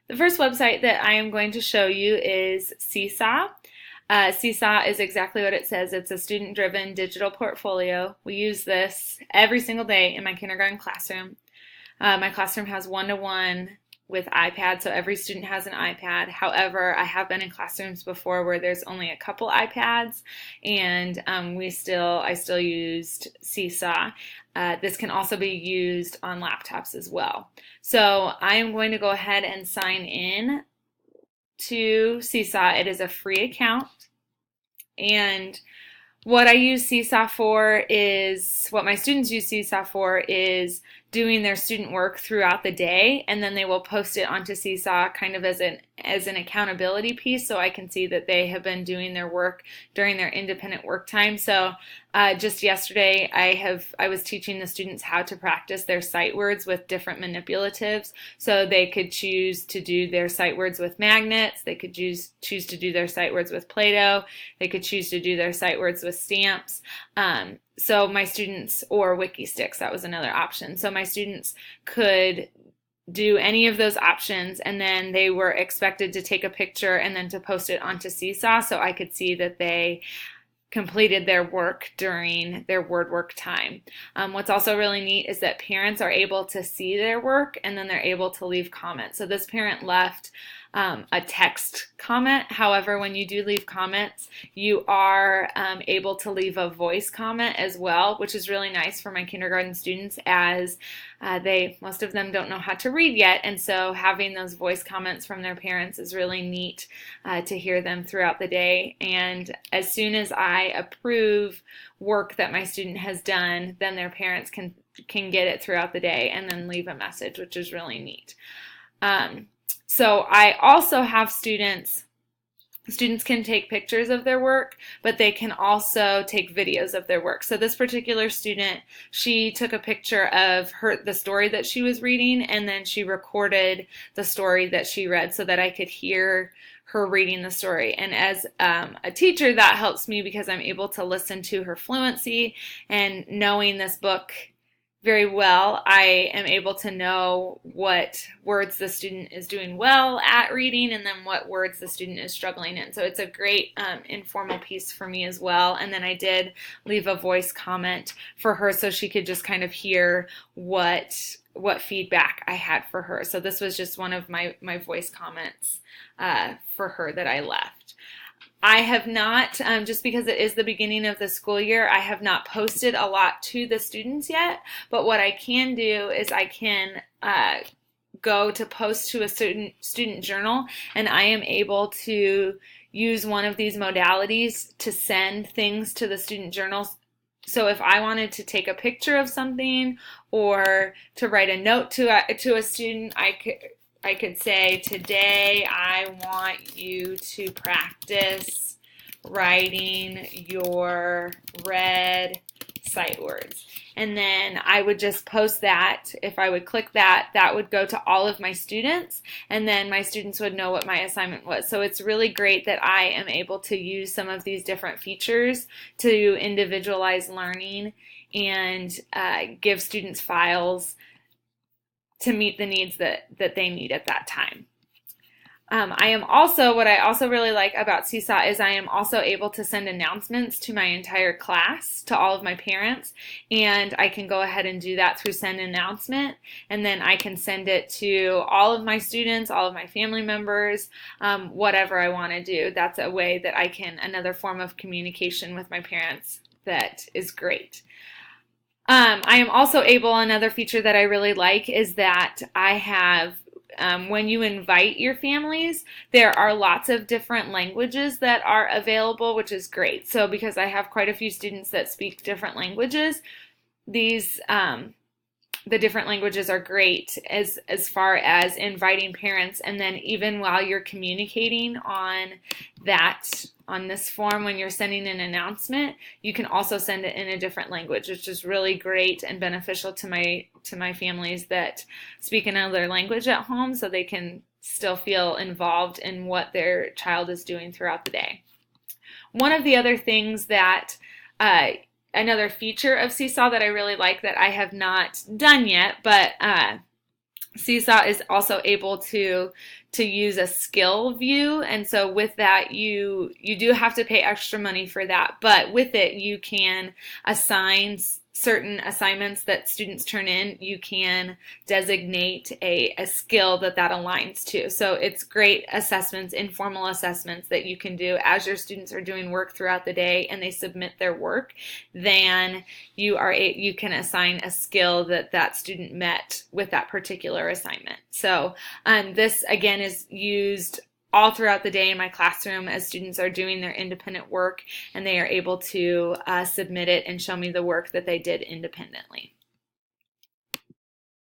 The first website that I am going to show you is Seesaw. Seesaw is exactly what it says. It's a student-driven digital portfolio. We use this every single day in my kindergarten classroom. My classroom has one-to-one with iPad, so every student has an iPad. However, I have been in classrooms before where there's only a couple iPads, and I still used Seesaw. This can also be used on laptops as well. So I am going to go ahead and sign in to Seesaw. It is a free account, and what my students use Seesaw for is doing their student work throughout the day, and then they will post it onto Seesaw kind of as an accountability piece, so I can see that they have been doing their work during their independent work time. So just yesterday I was teaching the students how to practice their sight words with different manipulatives. So they could choose to do their sight words with magnets, they could choose to do their sight words with Play-Doh, they could choose to do their sight words with stamps. So my students, or wiki sticks, that was another option. So my students could do any of those options, and then they were expected to take a picture and then to post it onto Seesaw so I could see that they completed their work during their word work time. What's also really neat is that parents are able to see their work and then they're able to leave comments. So this parent left a text comment. However, when you do leave comments, you are able to leave a voice comment as well, which is really nice for my kindergarten students, as most of them don't know how to read yet, and so having those voice comments from their parents is really neat to hear them throughout the day. And as soon as I approve work that my student has done, then their parents can get it throughout the day and then leave a message, which is really neat. So I also have students can take pictures of their work, but they can also take videos of their work. So this particular student, she took a picture of the story that she was reading, and then she recorded the story that she read so that I could hear her reading the story. And as a teacher, that helps me because I'm able to listen to her fluency, and knowing this book very well, I am able to know what words the student is doing well at reading and then what words the student is struggling in. So it's a great informal piece for me as well. And then I did leave a voice comment for her so she could just kind of hear what feedback I had for her. So this was just one of my voice comments for her that I left. I have not, just because it is the beginning of the school year, I have not posted a lot to the students yet, but what I can do is I can go to post to a student journal, and I am able to use one of these modalities to send things to the student journals. So if I wanted to take a picture of something or to write a note to a student, I could say, today I want you to practice writing your red sight words. And then I would just post that. If I would click that, that would go to all of my students, and then my students would know what my assignment was. So it's really great that I am able to use some of these different features to individualize learning and give students files to meet the needs that they need at that time. What I also really like about Seesaw is I am also able to send announcements to my entire class, to all of my parents, and I can go ahead and do that through send announcement, and then I can send it to all of my students, all of my family members, whatever I want to do. That's a way that another form of communication with my parents that is great. I am also another feature that I really like is that I have, when you invite your families, there are lots of different languages that are available, which is great. So because I have quite a few students that speak different languages, the different languages are great as far as inviting parents, and then even while you're communicating on this form, when you're sending an announcement, you can also send it in a different language, which is really great and beneficial to my families that speak another language at home, so they can still feel involved in what their child is doing throughout the day. One of the other things that another feature of Seesaw that I really like that I have not done yet, but Seesaw is also able to use a skill view, and so with that you do have to pay extra money for that, but with it you can assign certain assignments that students turn in. You can designate a skill that aligns to. So it's great assessments, informal assessments that you can do as your students are doing work throughout the day and they submit their work. Then you can assign a skill that student met with that particular assignment. So this again is used all throughout the day in my classroom as students are doing their independent work, and they are able to submit it and show me the work that they did independently.